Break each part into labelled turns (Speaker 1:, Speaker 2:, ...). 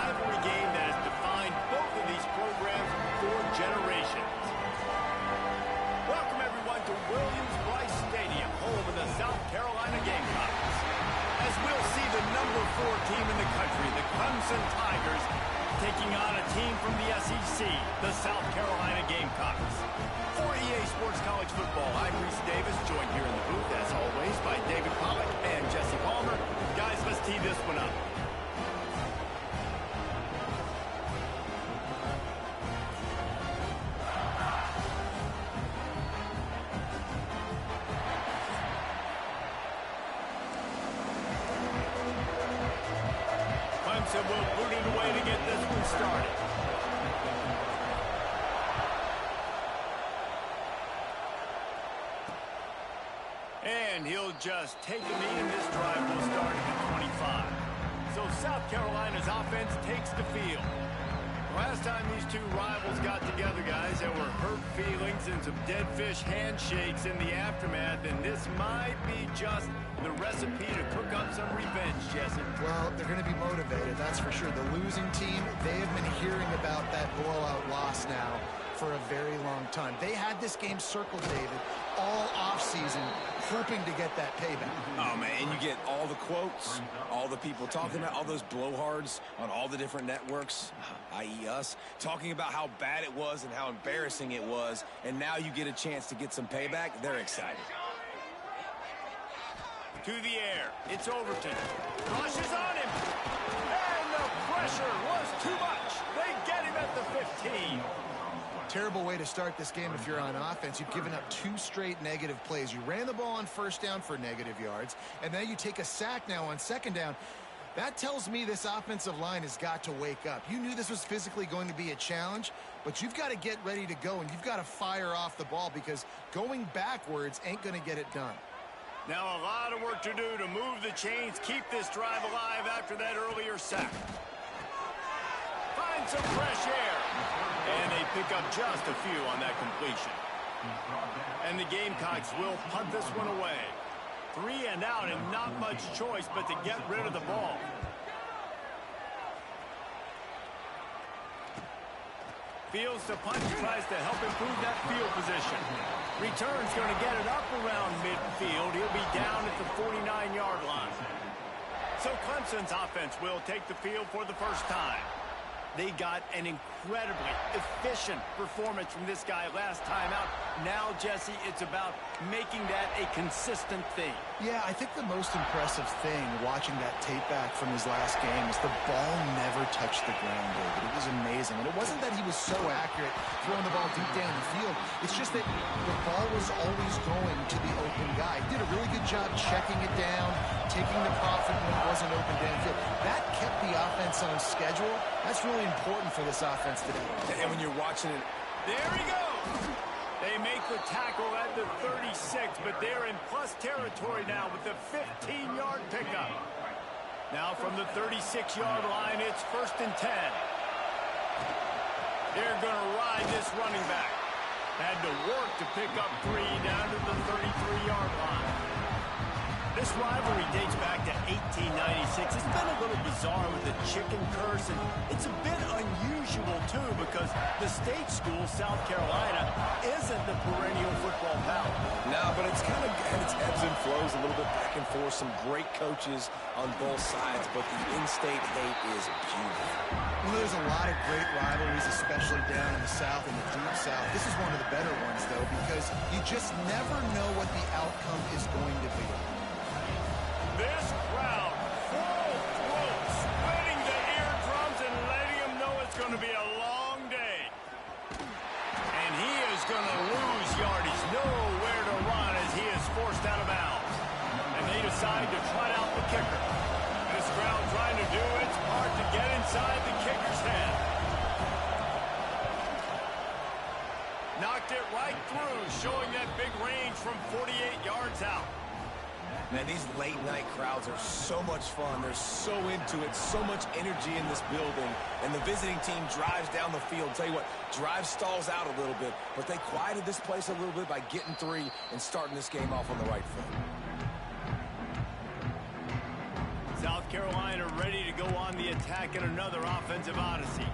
Speaker 1: rivalry game that has defined both of these programs for generations. Welcome, everyone, to Williams-Brice Stadium, home of the South Carolina Gamecocks. As we'll see the number 4 team in the country, the Clemson Tigers, taking on a team from the SEC, the South Carolina Gamecocks. For EA Sports College Football, I'm Reese Davis, joined here in the booth, as always, by David Pollack and Jesse Palmer. Guys, let's tee this one up. Clemson will boot it away to get this one started. And he'll just take a knee, and this drive will start at the 25. So South Carolina's offense takes the field. Last time these two rivals got together, guys, there were hurt feelings and some dead fish handshakes in the aftermath, and this might be just the recipe to cook up some revenge, Jesse.
Speaker 2: Well, they're going to be motivated, that's for sure. The losing team, they have been hearing about that blowout loss now for a very long time. They had this game circled, David, all offseason, hoping to get that payback.
Speaker 3: Oh, man, and you get all the quotes, all the people talking about all those blowhards on all the different networks, i.e. us, talking about how bad it was and how embarrassing it was, and now you get a chance to get some payback. They're excited.
Speaker 1: To the air, it's Overton. Rushes on him, and the pressure was too much. They get him at the 15.
Speaker 2: Terrible way to start this game if you're on offense. You've given up 2 straight negative plays. You ran the ball on first down for negative yards, and then you take a sack now on second down. That tells me this offensive line has got to wake up. You knew this was physically going to be a challenge, but you've got to get ready to go, and you've got to fire off the ball because going backwards ain't going to get it done.
Speaker 1: Now a lot of work to do to move the chains, keep this drive alive after that earlier sack. Find some fresh air. And they pick up just a few on that completion. And the Gamecocks will punt this one away. 3 and out, and not much choice but to get rid of the ball. Fields to punt, tries to help improve that field position. Return's going to get it up around midfield. He'll be down at the 49-yard line. So Clemson's offense will take the field for the first time. They got an incredibly efficient performance from this guy last time out. Now, Jesse, it's about making that a consistent thing.
Speaker 2: Yeah, I think the most impressive thing watching that tape back from his last game is the ball never touched the ground, David. It was amazing. And it wasn't that he was so accurate throwing the ball deep down the field. It's just that the ball was always going to the open guy. He did a really good job checking it down, taking the profit when it wasn't open downfield. That kept the offense on schedule. That's really important for this offense today.
Speaker 3: And when you're watching it,
Speaker 1: there he goes. They make the tackle at the 36, but they're in plus territory now with the 15-yard pickup. Now from the 36-yard line, it's 1st and 10. They're going to ride this running back. Had to work to pick up 3 down to the 33-yard line. This rivalry dates back to 1896. It's been a little bizarre with the chicken curse, and it's a bit unusual, too, because the state school, South Carolina, isn't the perennial football power.
Speaker 3: no, but it's kind of had its ebbs and flows a little bit back and forth. Some great coaches on both sides, but the in-state hate is beautiful.
Speaker 2: Well, there's a lot of great rivalries, especially down in the South and the Deep South. This is one of the better ones, though, because you just never know what the outcome is going to be.
Speaker 1: This crowd, full throat, splitting the eardrums and letting them know it's going to be a long day. And he is going to lose yardage, nowhere to run as he is forced out of bounds. And they decide to trot out the kicker. This crowd trying to do its part to get inside the kicker's head. Knocked it right through, showing that big range from 48 yards out.
Speaker 3: Man, these late-night crowds are so much fun. They're so into it, so much energy in this building. And the visiting team drives down the field. Tell you what, drive stalls out a little bit, but they quieted this place a little bit by getting 3 and starting this game off on the right foot.
Speaker 1: South Carolina ready to go go on the attack in another offensive odyssey.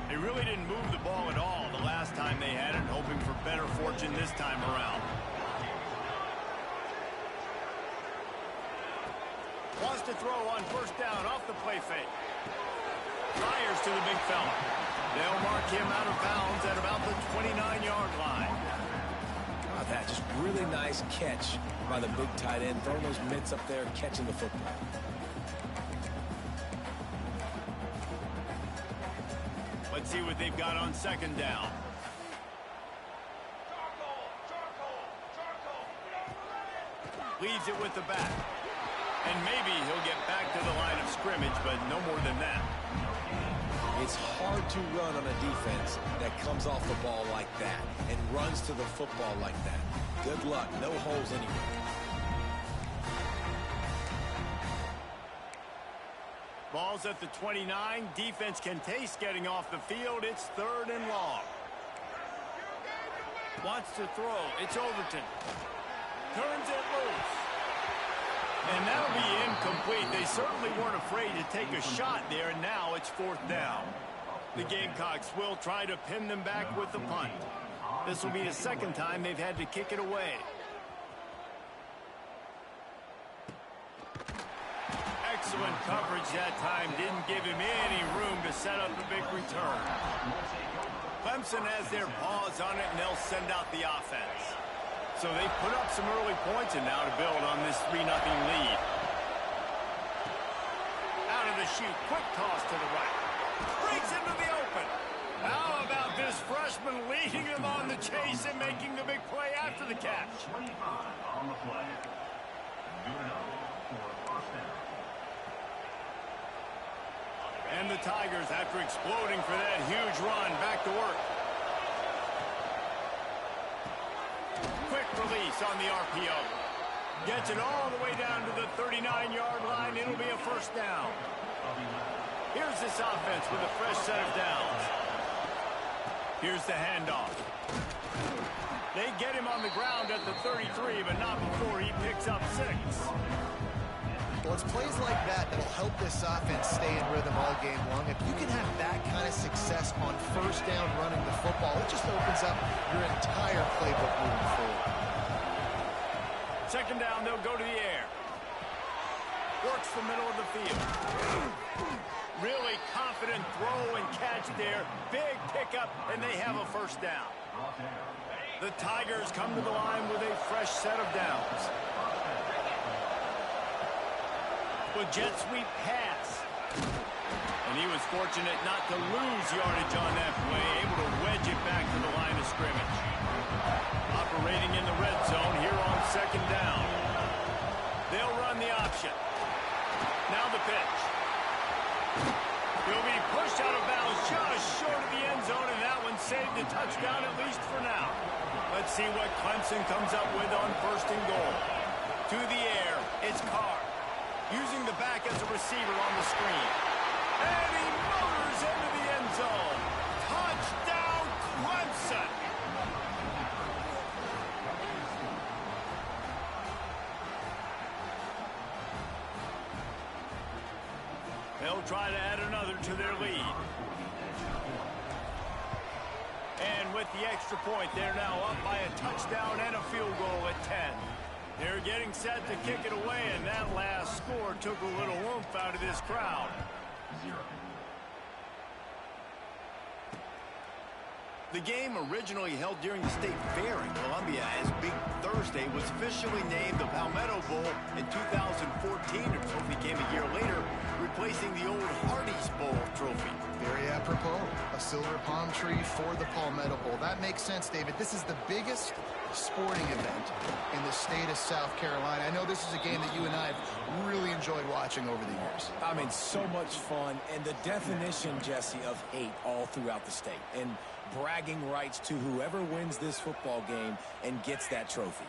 Speaker 1: They really didn't move the ball at all the last time they had it, hoping for better fortune this time around. Wants to throw on first down off the play fake. Fires to the big fella. They'll mark him out of bounds at about the 29-yard line.
Speaker 3: That just really nice catch by the big tight end, throwing those mitts up there, catching the football.
Speaker 1: Let's see what they've got on second down. Leaves it with the back. And maybe he'll get back to the line of scrimmage, but no more than that.
Speaker 3: It's hard to run on a defense that comes off the ball like that and runs to the football like that. Good luck. No holes anywhere.
Speaker 1: Ball's at the 29. Defense can taste getting off the field. It's 3rd and long. Wants to throw. It's Overton. Turns it loose. And that'll be incomplete. They certainly weren't afraid to take a shot there, and now it's 4th down. The Gamecocks will try to pin them back with the punt. This will be the second time they've had to kick it away. Excellent coverage that time. Didn't give him any room to set up a big return. Clemson has their paws on it, and they'll send out the offense. So they put up some early points and now to build on this 3-0 lead. Out of the chute, quick toss to the right. Breaks into the open. How about this freshman leading him on the chase and making the big play after the catch?
Speaker 4: 25 on the play. Good enough for a first down.
Speaker 1: And the Tigers, after exploding for that huge run, back to work. Quick release on the RPO. Gets it all the way down to the 39-yard line. It'll be a first down. Here's this offense with a fresh set of downs. Here's the handoff. They get him on the ground at the 33, but not before he picks up 6.
Speaker 2: Well, it's plays like that that'll help this offense stay in rhythm all game long. If you can have that kind of success on first down running the football, it just opens up your entire playbook moving forward.
Speaker 1: Second down, they'll go to the air. Works the middle of the field. Really confident throw and catch there. Big pickup, and they have a first down. The Tigers come to the line with a fresh set of downs. With jet sweep pass. And he was fortunate not to lose yardage on that play, able to wedge it back to the line of scrimmage. Operating in the red zone here on second down. They'll run the option. Now the pitch. He'll be pushed out of bounds just short of the end zone, and that one saved a touchdown at least for now. Let's see what Clemson comes up with on first and goal. To the air, it's Carr. Using the back as a receiver on the screen. And he motors into the end zone. Touchdown, Clemson! They'll try to add another to their lead. And with the extra point, they're now up by a touchdown and a field goal at 10. They're getting set to kick it away, and that last score took a little oomph out of this crowd. The game originally held during the State Fair in Columbia as Big Thursday was officially named the Palmetto Bowl in 2014. The trophy came a year later, replacing the old Hardee's Bowl trophy.
Speaker 2: Very apropos, a silver palm tree for the Palmetto Bowl. That makes sense, David. This is the biggest sporting event in the state of South Carolina. I know this is a game that you and I have really enjoyed watching over the years.
Speaker 3: I mean, so much fun, and the definition, Jesse, of hate all throughout the state, and bragging rights to whoever wins this football game and gets that trophy.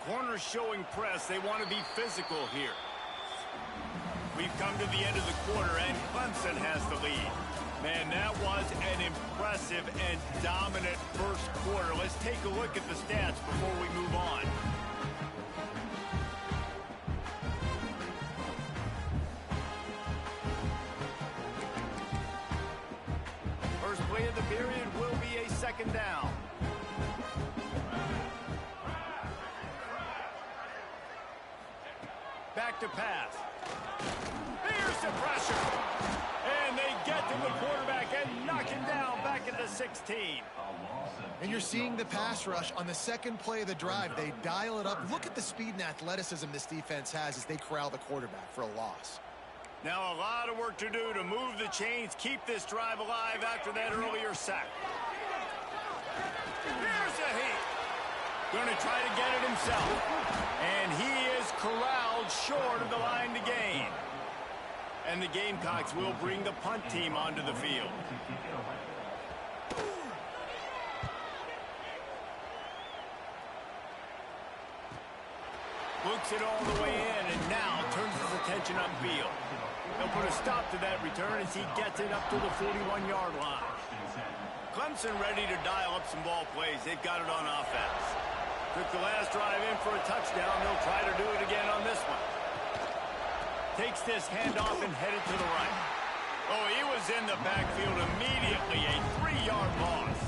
Speaker 1: Corners showing press. They want to be physical here. We've come to the end of the quarter, and Clemson has the lead. Man, that was an impressive and dominant first quarter. Let's take a look at the stats before we move on. second down. Back to pass. Here's the pressure. And they get to the quarterback and knock him down back at the 16.
Speaker 2: And you're seeing the pass rush on the second play of the drive. They dial it up. Look at the speed and athleticism this defense has as they corral the quarterback for a loss.
Speaker 1: Now a lot of work to do to move the chains, keep this drive alive after that earlier sack. Here's a heat. Going to try to get it himself. And he is corralled short of the line to gain. And the Gamecocks will bring the punt team onto the field. Looks it all the way in and now turns his attention upfield. They'll put a stop to that return as he gets it up to the 41-yard line. Clemson ready to dial up some ball plays. They've got it on offense. Took the last drive in for a touchdown. They'll try to do it again on this one. Takes this handoff and headed to the right. Oh, he was in the backfield immediately. A 3-yard loss.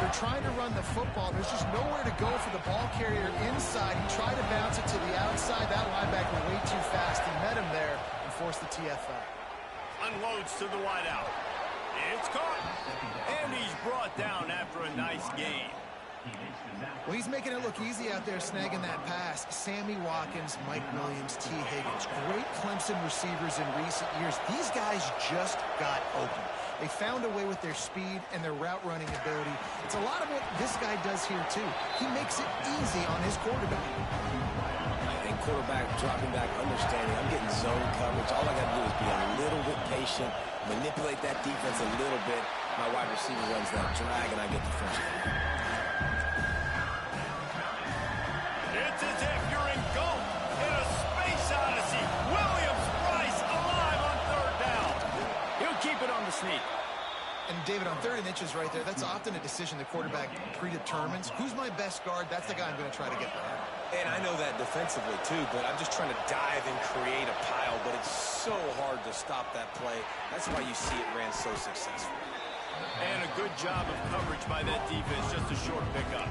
Speaker 2: They're trying to run the football. There's just nowhere to go for the ball carrier inside. He tried to bounce it to the outside. That linebacker way too fast. He met him there and forced the TFL.
Speaker 1: Unloads to the wideout. It's caught. And he's brought down after a nice gain.
Speaker 2: Well, he's making it look easy out there snagging that pass. Sammy Watkins, Mike Williams, T. Higgins. Great Clemson receivers in recent years. These guys just got open. They found a way with their speed and their route running ability. It's a lot of what this guy does here, too. He makes it easy on his quarterback.
Speaker 3: And quarterback dropping back, understanding I'm getting zone coverage. All I got to do is be a little bit patient, manipulate that defense a little bit. My wide receiver runs that drag, and I get the first down.
Speaker 1: It's as if you're engulfed in a space odyssey. Williams-Brice alive on third down. He'll keep it on the sneak.
Speaker 2: And David, on 3rd and inches right there, that's often a decision the quarterback predetermines. Who's my best guard? That's the guy I'm going to try to get behind.
Speaker 3: And I know that defensively, too, but I'm just trying to dive and create a pile, but it's so hard to stop that play. That's why you see it ran so successful.
Speaker 1: And a good job of coverage by that defense, just a short pickup.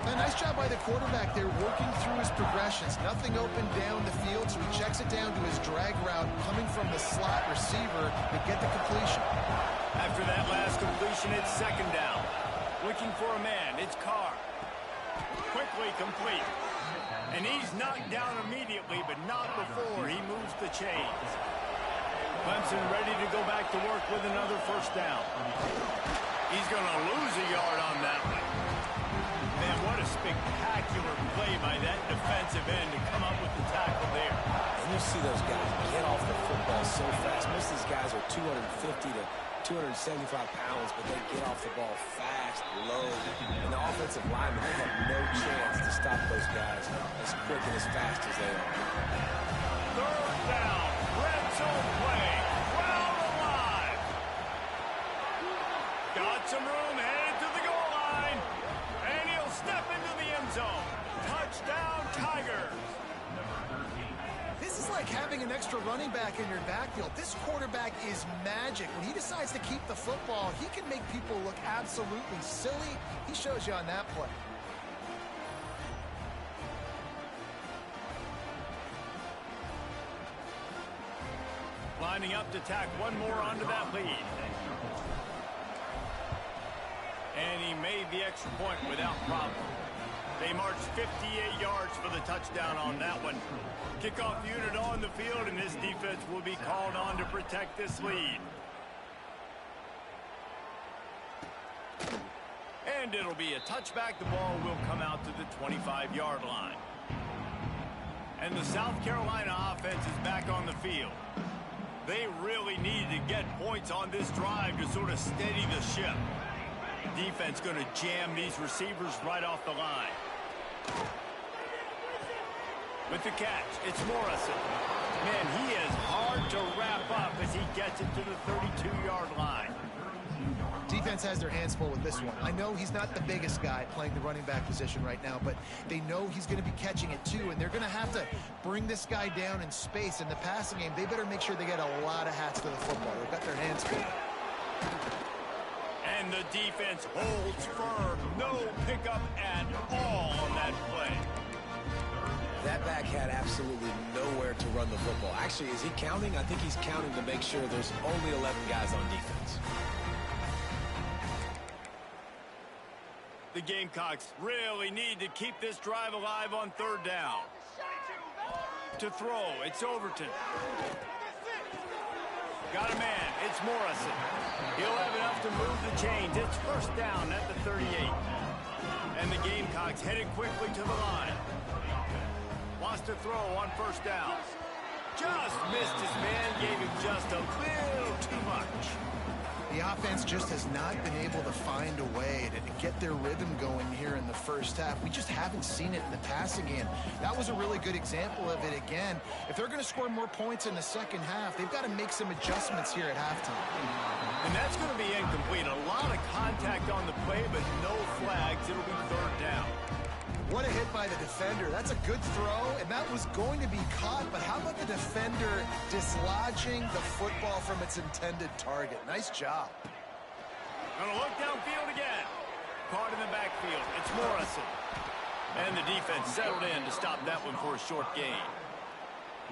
Speaker 2: A nice job by the quarterback there, working through his progressions. Nothing open down the field, so he checks it down to his drag route, coming from the slot receiver to get the completion.
Speaker 1: After that last completion, it's second down. Looking for a man, it's Carr. Quickly complete. And he's knocked down immediately, but not before he moves the chains. Clemson ready to go back to work with another first down. He's going to lose a yard on that one. Man, what a spectacular play by that defensive end to come up with the tackle there.
Speaker 3: And you see those guys get off the football so fast. Most of these guys are 250 to 275 pounds, but they get off the ball fast, low. And the offensive linemen, they have no chance to stop those guys as quick and as fast as they are.
Speaker 1: Third down, red zone play, crowd alive. Got some room, headed to the goal line, and he'll step into the end zone. Touchdown, Tigers.
Speaker 2: This is like having an extra running back in your backfield. This quarterback is magic. When he decides to keep the football, he can make people look absolutely silly. He shows you on that play.
Speaker 1: Lining up to tack one more onto that lead. And he made the extra point without problem. They marched 58 yards for the touchdown on that one. Kickoff unit on the field, and this defense will be called on to protect this lead. And it'll be a touchback. The ball will come out to the 25-yard line. And the South Carolina offense is back on the field. They really needed to get points on this drive to sort of steady the ship. Defense going to jam these receivers right off the line. With the catch, it's Morrison. Man, he is hard to wrap up as he gets it to the 32-yard line.
Speaker 2: Defense has their hands full with this one. I know he's not the biggest guy playing the running back position right now, but they know he's going to be catching it too, and they're going to have to bring this guy down in space. In the passing game, they better make sure they get a lot of hats to the football. They've got their hands full.
Speaker 1: And And the defense holds firm. No pickup at all on that play.
Speaker 3: That back had absolutely nowhere to run the football. Actually, is he counting? I think he's counting to make sure there's only 11 guys on defense.
Speaker 1: The Gamecocks really need to keep this drive alive on third down. To throw, it's Overton. Got a man, it's Morrison. He'll have enough to move the chains. It's first down at the 38. And the Gamecocks headed quickly to the line. Wants to throw on first down. Just missed his man, gave him just a little too much.
Speaker 2: The offense just has not been able to find a way to get their rhythm going here in the first half. We just haven't seen it in the passing game. That was a really good example of it again. If they're going to score more points in the second half, they've got to make some adjustments here at halftime.
Speaker 1: And that's going to be incomplete. A lot of contact on the play, but no flags. It'll be third down.
Speaker 2: What a hit by the defender. That's a good throw, and that was going to be caught, but how about the defender dislodging the football from its intended target? Nice job.
Speaker 1: Gonna look downfield again. Caught in the backfield. It's Morrison. And the defense settled in to stop that one for a short gain.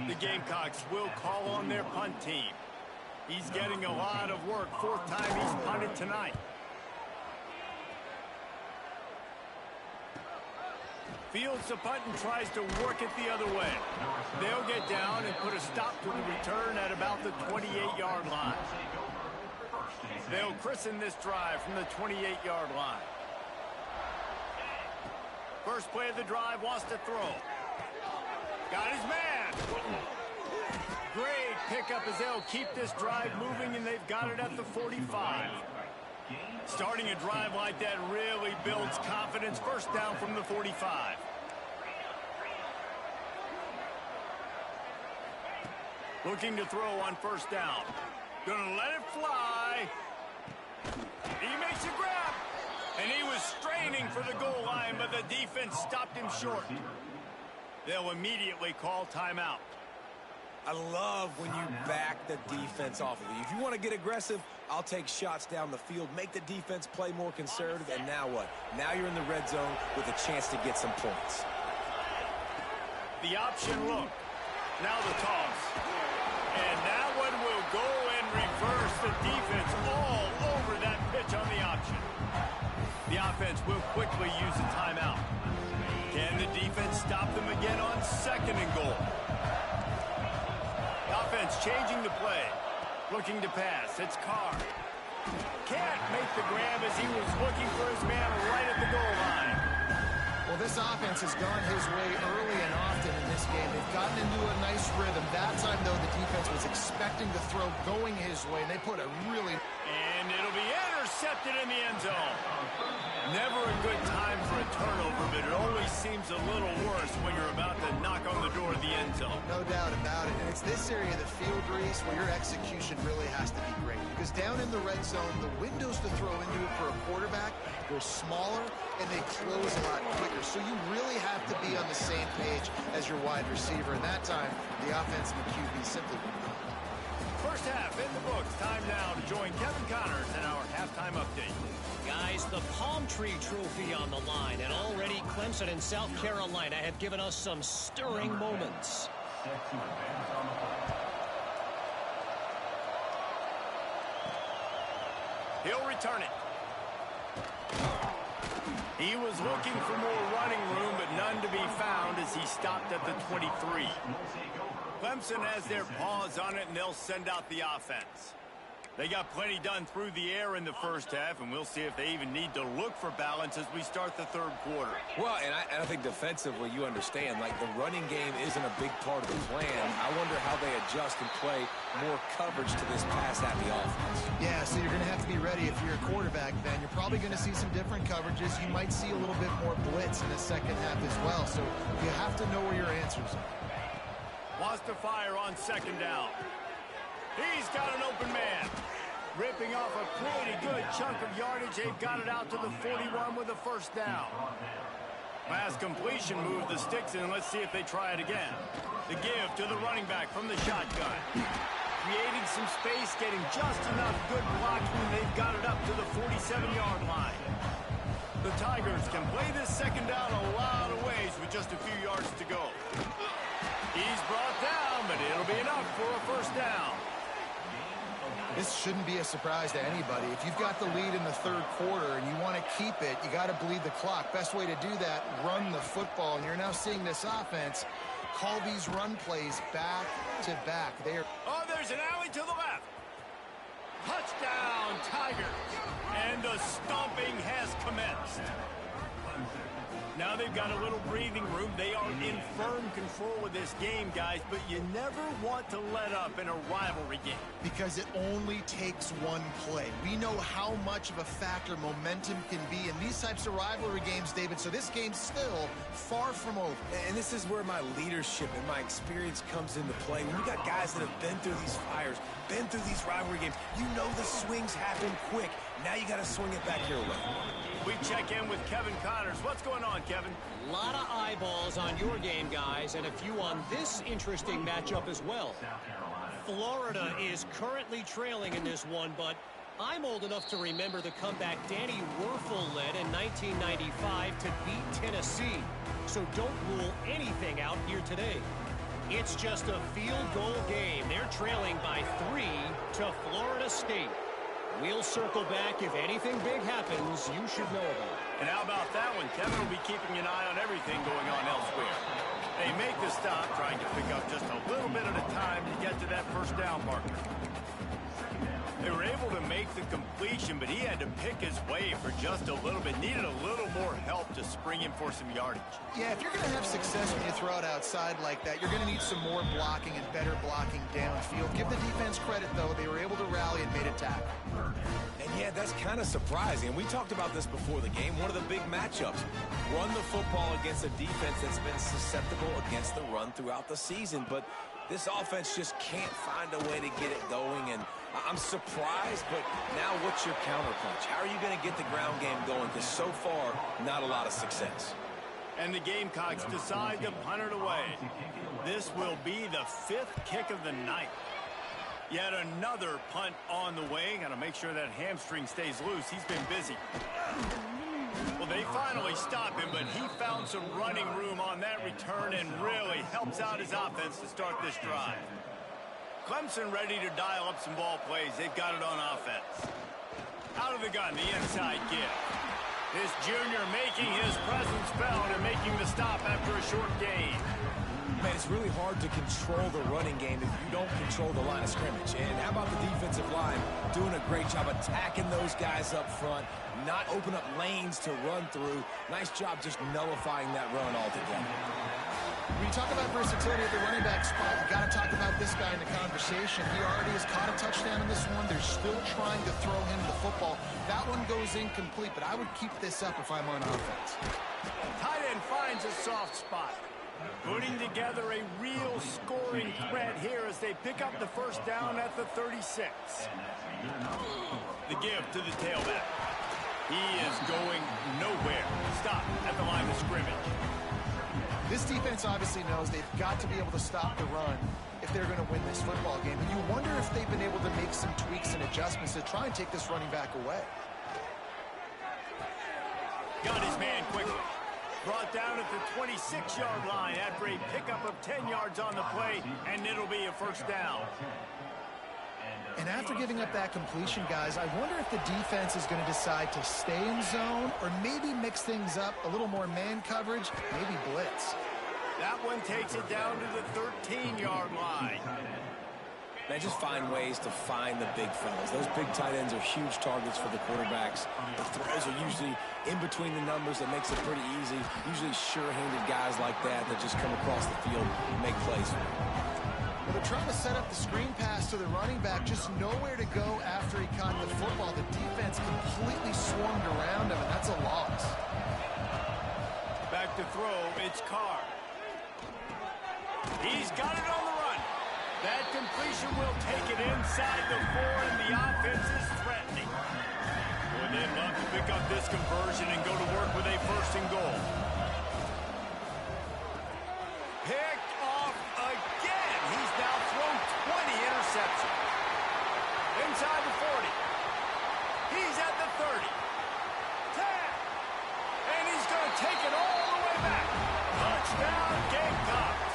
Speaker 1: The Gamecocks will call on their punt team. He's getting a lot of work. Fourth time he's punted tonight. Fields the punt and tries to work it the other way. They'll get down and put a stop to the return at about the 28-yard line. They'll christen this drive from the 28-yard line. First play of the drive, wants to throw. Got his man. Great pickup as they'll keep this drive moving, and they've got it at the 45. Starting a drive like that really builds confidence. First down from the 45. Looking to throw on first down. Gonna let it fly. He makes a grab. And he was straining for the goal line, but the defense stopped him short. They'll immediately call timeout.
Speaker 3: I love when you back the defense off of you. If you want to get aggressive, I'll take shots down the field, make the defense play more conservative, and now what? Now you're in the red zone with a chance to get some points.
Speaker 1: The option look. Now the toss. And that one will go and reverse the defense all over that pitch on the option. The offense will quickly use a timeout. Can the defense stop them again on second and goal? Offense changing the play. Looking to pass. It's Carr. Can't make the grab as he was looking for his man right at the goal line.
Speaker 2: Well, this offense has gone his way early and often in this game. They've gotten into a nice rhythm. That time, though, the defense was expecting the throw going his way, and they put a really...
Speaker 1: And it'll be intercepted in the end zone. Never a good time for a turnover, but it always seems a little worse when you're about to knock on the door of the end zone.
Speaker 2: No doubt about it. And it's this area of the field, Reese, where your execution really has to be great. Because down in the red zone, the windows to throw into it for a quarterback, they're smaller, and they close a lot quicker. So you really have to be on the same page as your wide receiver. And that time, the offense and the QB simply wouldn't.
Speaker 1: First half in the books. Time now to join Kevin Connors in our halftime update.
Speaker 5: Guys, the Palm Tree Trophy on the line, and already Clemson and South Carolina have given us some stirring moments.
Speaker 1: He'll return it. He was looking for more running room, but none to be found as he stopped at the 23. Clemson has their paws on it, and they'll send out the offense. They got plenty done through the air in the first half, and we'll see if they even need to look for balance as we start the third quarter.
Speaker 3: Well, and I think defensively, you understand, like, the running game isn't a big part of the plan. I wonder how they adjust and play more coverage to this pass-happy offense.
Speaker 2: Yeah, so you're going to have to be ready if you're a quarterback, Ben. You're probably going to see some different coverages. You might see a little bit more blitz in the second half as well, so you have to know where your answers are.
Speaker 1: Wants to fire on second down. He's got an open man. Ripping off a pretty good chunk of yardage. They've got it out to the 41 with a first down. Pass completion, move the sticks in. Let's see if they try it again. The give to the running back from the shotgun. creating some space, getting just enough good blocking, and they've got it up to the 47-yard line. The Tigers can play this second down a lot of ways with just a few yards to go. He's brought down, but it'll be enough for a first down.
Speaker 2: This shouldn't be a surprise to anybody. If you've got the lead in the third quarter and you want to keep it, you got to bleed the clock. Best way to do that, run the football. And you're now seeing this offense call these run plays back to back.
Speaker 1: Oh, there's an alley to the left. Touchdown, Tigers. And the stomping has commenced. Now they've got a little breathing room. They are in firm control of this game, guys, but you never want to let up in a rivalry game.
Speaker 2: Because it only takes one play. We know how much of a factor momentum can be in these types of rivalry games, David, so this game's still far from over.
Speaker 3: And this is where my leadership and my experience comes into play. When you got guys that have been through these fires, been through these rivalry games, you know the swings happen quick. Now you got to swing it back your way.
Speaker 1: We check in with Kevin Connors. What's going on, Kevin?
Speaker 5: A lot of eyeballs on your game, guys, and a few on this interesting matchup as well. Florida is currently trailing in this one, but I'm old enough to remember the comeback Danny Werfel led in 1995 to beat Tennessee. So don't rule anything out here today. It's just a field goal game. They're trailing by 3 to Florida State. We'll circle back. If anything big happens, you should know about it.
Speaker 1: And how about that one? Kevin will be keeping an eye on everything going on elsewhere. They make the stop, trying to pick up just a little bit at a time to get to that first down marker. They were able to make the completion, but he had to pick his way for just a little bit. Needed a little more help to spring him for some yardage.
Speaker 2: Yeah, if you're going to have success when you throw it outside like that, you're going to need some more blocking and better blocking downfield. Give the defense credit, though. They were able to rally and made a tackle.
Speaker 3: And yeah, that's kind of surprising. And we talked about this before the game. One of the big matchups. Run the football against a defense that's been susceptible against the run throughout the season. But this offense just can't find a way to get it going. And I'm surprised, but now what's your counterpunch? How are you going to get the ground game going? Because so far, not a lot of success.
Speaker 1: And the Gamecocks decide to punt it away. This will be the 5th kick of the night. Yet another punt on the way. Got to make sure that hamstring stays loose. He's been busy. Well, they finally stop him, but he found some running room on that return and really helps out his offense to start this drive. Clemson ready to dial up some ball plays. They've got it on offense. Out of the gun, the inside give. This junior making his presence felt and making the stop after a short gain.
Speaker 3: Man, it's really hard to control the running game if you don't control the line of scrimmage. And how about the defensive line doing a great job attacking those guys up front, not open up lanes to run through. Nice job just nullifying that run altogether.
Speaker 2: When you talk about versatility at the running back spot, you got to talk about this guy in the conversation. He already has caught a touchdown in this one. They're still trying to throw him the football. That one goes incomplete, but I would keep this up if I'm on offense.
Speaker 1: Tight end finds a soft spot. Putting together a real scoring threat here as they pick up the first down at the 36. The give to the tailback. He is going nowhere. Stop at the line of scrimmage.
Speaker 2: This defense obviously knows they've got to be able to stop the run if they're going to win this football game. And you wonder if they've been able to make some tweaks and adjustments to try and take this running back away.
Speaker 1: Got his man quickly. Brought down at the 26-yard line after a pickup of 10 yards on the play, and it'll be a first down.
Speaker 2: And after giving up that completion, guys, I wonder if the defense is going to decide to stay in zone or maybe mix things up, a little more man coverage, maybe blitz.
Speaker 1: That one takes it down to the 13-yard line.
Speaker 3: They just find ways to find the big fellas. Those big tight ends are huge targets for the quarterbacks. The throws are usually in between the numbers. That makes it pretty easy. Usually sure-handed guys like that just come across the field and make plays for them.
Speaker 2: Well, they're trying to set up the screen pass to the running back, just nowhere to go after he caught the football. The defense completely swarmed around him, and that's a loss.
Speaker 1: Back to throw, it's Carr. He's got it on the run. That completion will take it inside the 4, and the offense is threatening. Boy, they'd love to pick up this conversion and go to work with a first and goal. Picked off again. He's now thrown 20 interceptions. reception. Inside the 40. He's at the 30. 10. And he's going to take it all the way back. Touchdown, Gamecocks.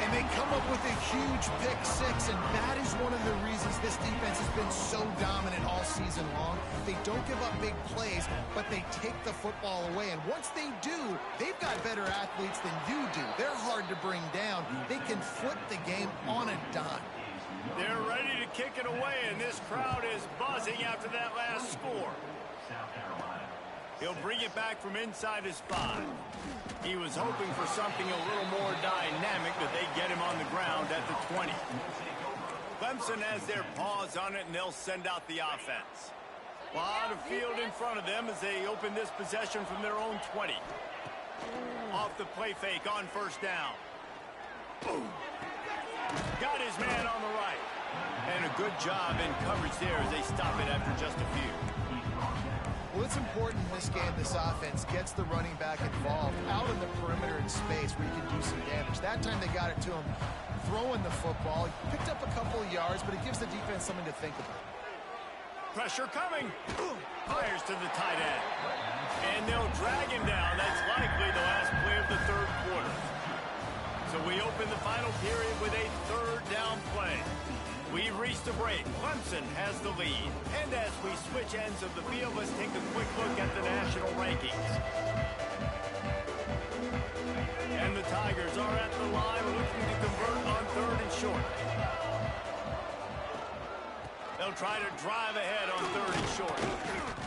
Speaker 2: And they come up with a huge pick six, and that is one of the reasons this defense has been so dominant all season long. They don't give up big plays, but they take the football away. And once they do, they've got better athletes than you do. They're hard to bring down. They can flip the game on a dime.
Speaker 1: They're ready to kick it away, and this crowd is buzzing after that last score. He'll bring it back from inside his 5. He was hoping for something a little more dynamic, but they get him on the ground at the 20. Clemson has their paws on it, and they'll send out the offense. A lot of field in front of them as they open this possession from their own 20. Off the play fake on first down. Boom. Got his man on the right. And a good job in coverage there as they stop it after just a few.
Speaker 2: Well, it's important in this game, this offense gets the running back involved out in the perimeter in space where you can do some damage. That time they got it to him throwing the football. He picked up a couple of yards, but it gives the defense something to think about.
Speaker 1: Pressure coming. Fires to the tight end. And they'll drag him down. That's likely the last play of the third quarter. So we open the final period with a third down play. We've reached a break. Clemson has the lead. And as we switch ends of the field, let's take a quick look at the national rankings. And the Tigers are at the line looking to convert on third and short. They'll try to drive ahead on third and short.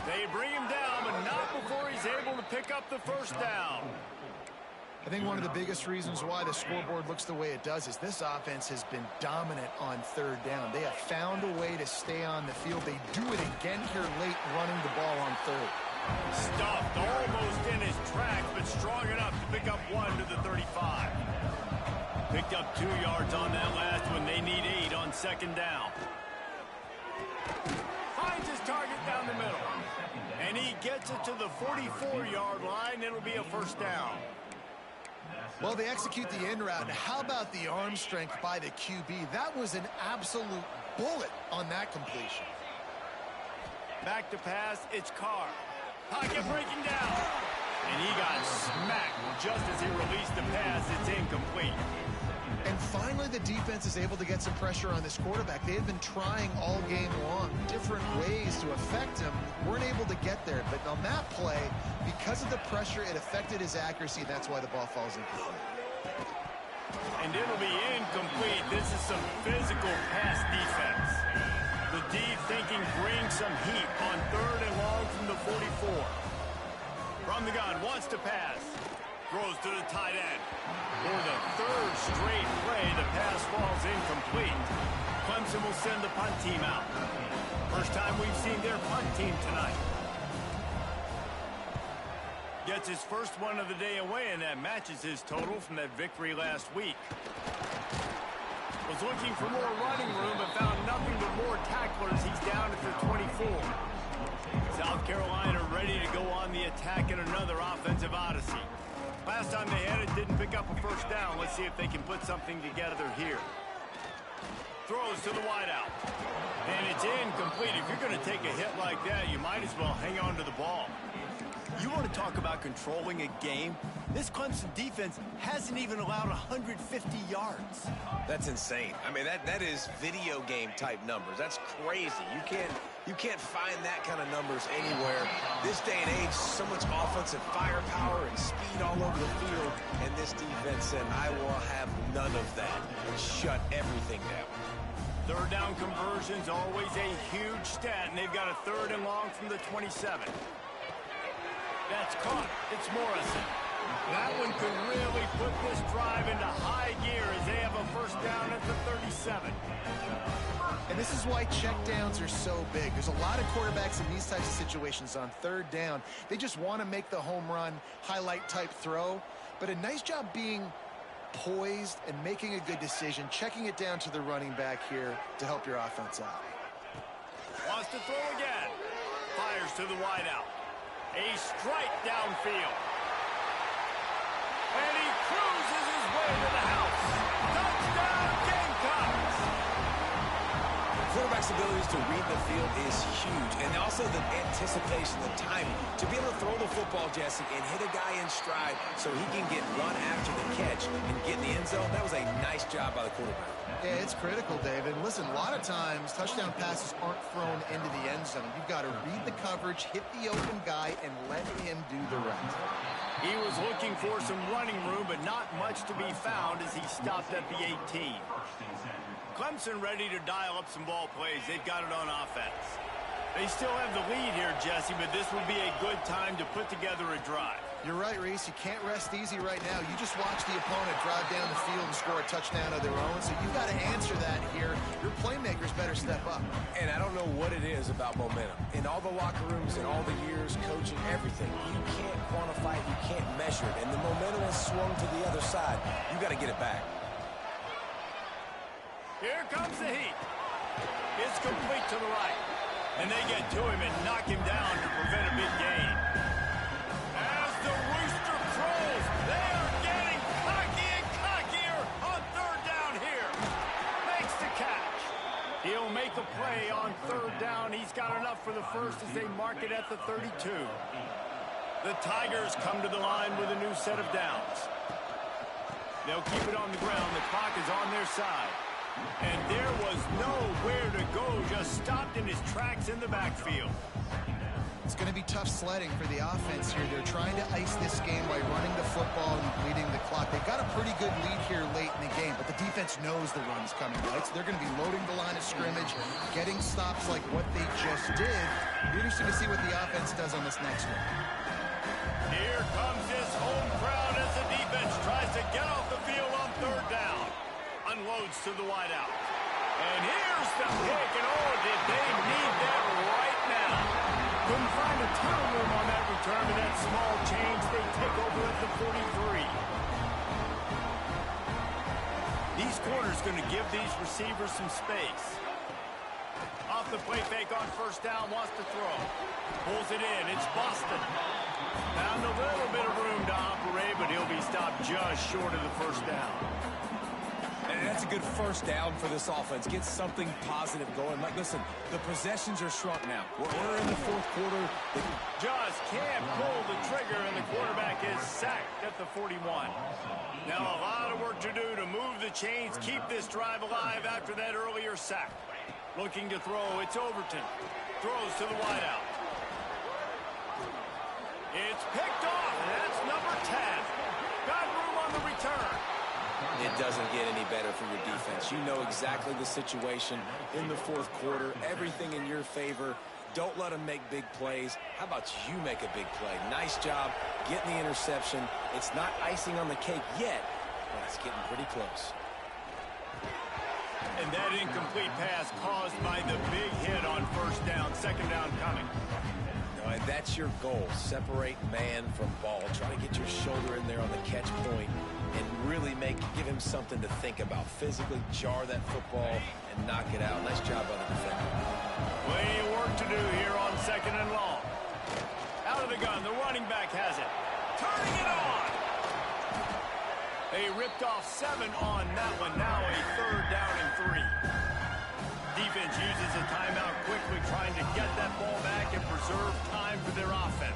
Speaker 1: They bring him down, but not before he's able to pick up the first down.
Speaker 2: I think one of the biggest reasons why the scoreboard looks the way it does is this offense has been dominant on third down. They have found a way to stay on the field. They do it again here late, running the ball on third.
Speaker 1: Stuffed almost in his tracks, but strong enough to pick up 1 to the 35. Picked up 2 yards on that last one. They need 8 on second down. Finds his target down the middle. And he gets it to the 44-yard line. It'll be a first down.
Speaker 2: Well, they execute the in route. How about the arm strength by the QB? That was an absolute bullet on that completion.
Speaker 1: Back to pass, it's Carr. Pocket breaking down. And he got smacked just as he released the pass. It's incomplete.
Speaker 2: And finally, the defense is able to get some pressure on this quarterback. They had been trying all game long different ways to affect him. Weren't able to get there. But on that play, because of the pressure, it affected his accuracy. That's why the ball falls incomplete.
Speaker 1: And it'll be incomplete. This is some physical pass defense. The D thinking bring some heat on third and long from the 44. From the gun, wants to pass. Throws to the tight end. For the third straight play, the pass falls incomplete. Clemson will send the punt team out. First time we've seen their punt team tonight. Gets his first one of the day away, and that matches his total from that victory last week. Was looking for more running room, but found nothing but more tacklers. He's down at the 24. South Carolina ready to go on the attack in another offensive odyssey. Last time they had it, didn't pick up a first down. Let's see if they can put something together here. Throws to the wideout. And it's incomplete. If you're going to take a hit like that, you might as well hang on to the ball. You want to talk about controlling a game? This Clemson defense hasn't even allowed 150 yards.
Speaker 3: That's insane. I mean, that is video game type numbers. That's crazy. You can't find that kind of numbers anywhere. This day and age, so much offensive firepower and speed all over the field. And this defense said, I will have none of that, and shut everything down.
Speaker 1: Third down conversions, always a huge stat, and they've got a third and long from the 27. That's caught. It's Morrison. That one could really put this drive into high gear as they have a first down at the 37.
Speaker 2: And this is why checkdowns are so big. There's a lot of quarterbacks in these types of situations on third down. They just want to make the home run, highlight type throw. But a nice job being poised and making a good decision, checking it down to the running back here to help your offense out.
Speaker 1: Wants to throw again. Fires to the wideout. A strike downfield. And he cruises his way to the house. Touchdown, Gamecocks!
Speaker 3: abilities to read the field is huge. And also the anticipation, the timing. To be able to throw the football, Jesse, and hit a guy in stride so he can get run after the catch and get in the end zone, that was a nice job by the quarterback.
Speaker 2: Yeah, it's critical, David. Listen, a lot of times touchdown passes aren't thrown into the end zone. You've got to read the coverage, hit the open guy, and let him do the rest.
Speaker 1: He was looking for some running room, but not much to be found as he stopped at the 18. Clemson ready to dial up some ball plays. They've got it on offense. They still have the lead here, Jesse, but this would be a good time to put together a drive.
Speaker 2: You're right, Reese. You can't rest easy right now. You just watch the opponent drive down the field and score a touchdown of their own, so you've got to answer that here. Your playmakers better step up.
Speaker 3: And I don't know what it is about momentum. In all the locker rooms, in all the years, coaching, everything, you can't quantify it, you can't measure it. And the momentum has swung to the other side. You got to get it back.
Speaker 1: Here comes the heat. It's complete to the right. And they get to him and knock him down to prevent a big gain. As the rooster crows, they are getting cocky and cockier on third down here. Makes the catch. He'll make a play on third down. He's got enough for the first as they mark it at the 32. The Tigers come to the line with a new set of downs. They'll keep it on the ground. The clock is on their side. And there was nowhere to go, just stopped in his tracks in the backfield.
Speaker 2: It's going to be tough sledding for the offense here. They're trying to ice this game by running the football and bleeding the clock. They've got a pretty good lead here late in the game, but the defense knows the run's coming, right? So they're going to be loading the line of scrimmage, getting stops like what they just did. Be interesting to see what the offense does on this next one.
Speaker 1: Here comes this home crowd as the defense tries to get off the field on third down. Unloads to the wideout. And here's the pick, and oh, did they need that right now. Couldn't find a ton of room on that return, but that small change, they take over at the 43. These corners going to give these receivers some space. Off the play fake on first down, wants to throw. Pulls it in, it's Boston. Found a little bit of room to operate, but he'll be stopped just short of the first down.
Speaker 3: And that's a good first down for this offense. Get something positive going. Like, listen, the possessions are shrunk now. We're in the fourth quarter.
Speaker 1: Just can't pull the trigger, and the quarterback is sacked at the 41. Now a lot of work to do to move the chains, keep this drive alive after that earlier sack. Looking to throw, it's Overton. Throws to the wideout. It's picked off, and that's number 10. Got room on the return.
Speaker 3: It doesn't get any better for your defense. You know exactly the situation in the fourth quarter. Everything in your favor. Don't let them make big plays. How about you make a big play? Nice job getting the interception. It's not icing on the cake yet, but it's getting pretty close.
Speaker 1: And that incomplete pass caused by the big hit on first down. Second down coming.
Speaker 3: No, and that's your goal. Separate man from ball. Try to get your shoulder in there on the catch point and really give him something to think about. Physically jar that football and knock it out. Nice job by the defender.
Speaker 1: Plenty of work to do here on second and long. Out of the gun, the running back has it. Turning it on. They ripped off 7 on that one. Now a third down and 3. Defense uses a timeout quickly, trying to get that ball back and preserve time for their offense.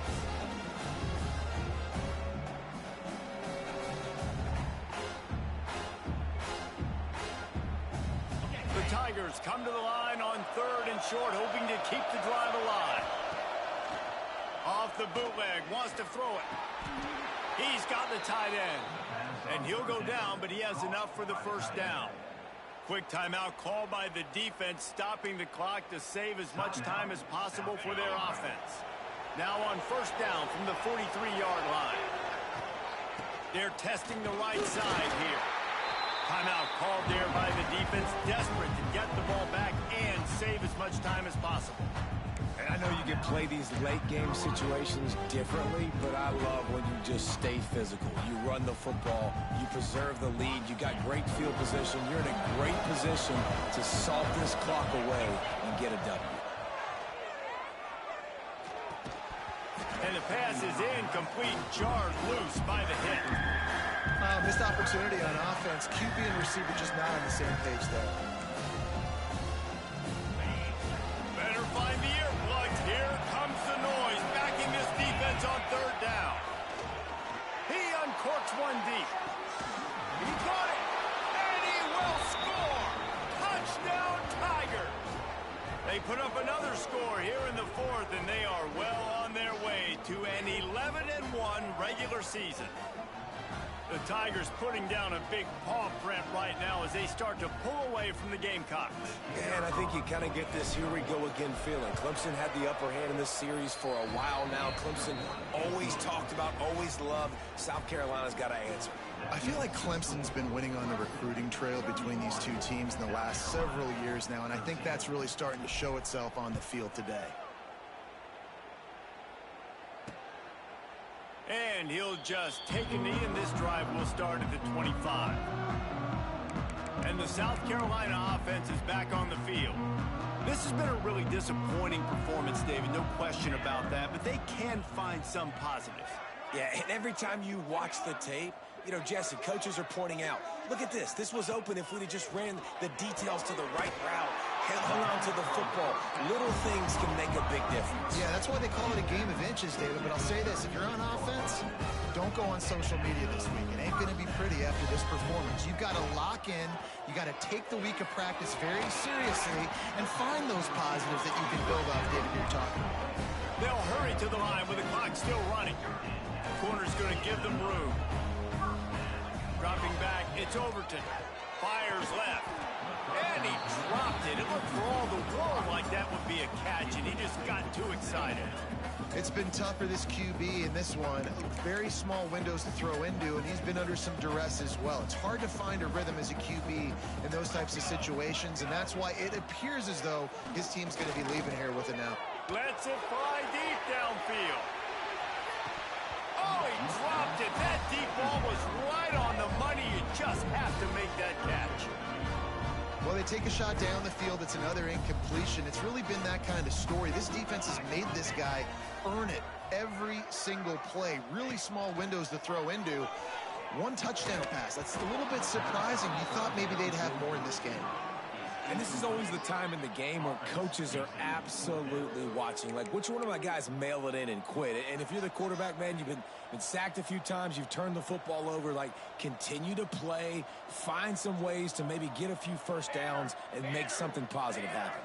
Speaker 1: The Tigers come to the line on third and short, hoping to keep the drive alive. Off the bootleg, wants to throw it. He's got the tight end. And he'll go down, but he has enough for the first down. Quick timeout called by the defense, stopping the clock to save as much time as possible for their offense. Now on first down from the 43-yard line. They're testing the right side here. Timeout called there by the defense, desperate to get the ball back and save as much time as possible.
Speaker 3: And I know you can play these late-game situations differently, but I love when you just stay physical. You run the football, you preserve the lead, you got great field position. You're in a great position to salt this clock away and get a W.
Speaker 1: And the pass is incomplete, jarred loose by the hit.
Speaker 2: Missed opportunity on offense. QB and receiver just not on the same page there.
Speaker 1: Gets one deep. He got it. And he will score. Touchdown, Tiger. They put up another score here in the fourth, and they are well on their way to an 11-1 regular season. The Tigers putting down a big paw print right now as they start to pull away from the Gamecocks.
Speaker 3: Yeah, and I think you kind of get this here we go again feeling. Clemson had the upper hand in this series for a while now. Clemson always talked about, always loved. South Carolina's got to answer.
Speaker 2: I feel like Clemson's been winning on the recruiting trail between these two teams in the last several years now, and I think that's really starting to show itself on the field today.
Speaker 1: And he'll just take a knee, and this drive will start at the 25. And the South Carolina offense is back on the field. This has been a really disappointing performance, David, no question about that, but they can find some positives.
Speaker 3: Yeah, and every time you watch the tape, you know, Jesse, coaches are pointing out, look at this. This was open if we'd have just ran the details to the right route, hung on to the football. Little things can make a big difference.
Speaker 2: Yeah, that's why they call it a game of inches, David. But I'll say this, if you're on offense, don't go on social media this week. It ain't going to be pretty after this performance. You've got to lock in. You got to take the week of practice very seriously and find those positives that you can build off, David, you're talking about.
Speaker 1: They'll hurry to the line with the clock still running. Corner's going to give them room. Dropping back, it's Overton. Fires left. And he dropped it. It looked for all the world like that would be a catch, and he just got too excited.
Speaker 2: It's been tough for this QB in this one. Very small windows to throw into, and he's been under some duress as well. It's hard to find a rhythm as a QB in those types of situations, and that's why it appears as though his team's going to be leaving here with it now.
Speaker 1: Lets it fly deep downfield. Oh, he dropped it. That deep ball was right on the money. You just have to make that catch.
Speaker 2: Well, they take a shot down the field. It's another incompletion. It's really been that kind of story. This defense has made this guy earn it every single play. Really small windows to throw into. One touchdown pass. That's a little bit surprising. You thought maybe they'd have more in this game.
Speaker 3: And this is always the time in the game where coaches are absolutely watching. Like, which one of my guys mail it in and quit? And if you're the quarterback, man, you've been sacked a few times, you've turned the football over, like, continue to play, find some ways to maybe get a few first downs and make something positive happen.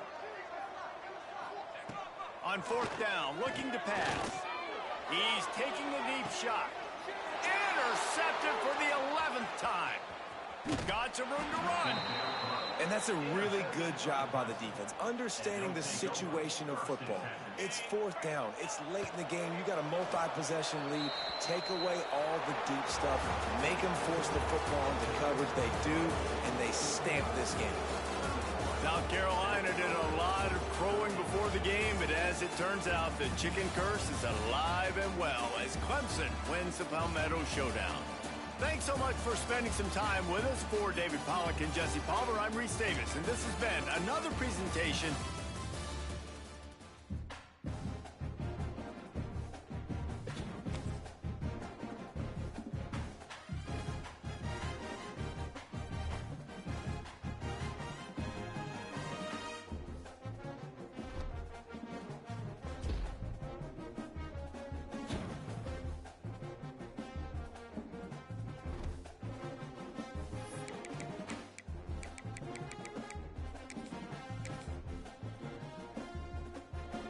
Speaker 1: On fourth down, looking to pass. He's taking a deep shot. Intercepted for the 11th time. Got some room to run.
Speaker 3: And that's a really good job by the defense, understanding the situation of football. It's fourth down. It's late in the game. You got a multi-possession lead. Take away all the deep stuff. Make them force the football into coverage. They do, and they stamp this game.
Speaker 1: South Carolina did a lot of crowing before the game, but as it turns out, the chicken curse is alive and well as Clemson wins the Palmetto Showdown. Thanks so much for spending some time with us. For David Pollack and Jesse Palmer, I'm Reese Davis, and this has been another presentation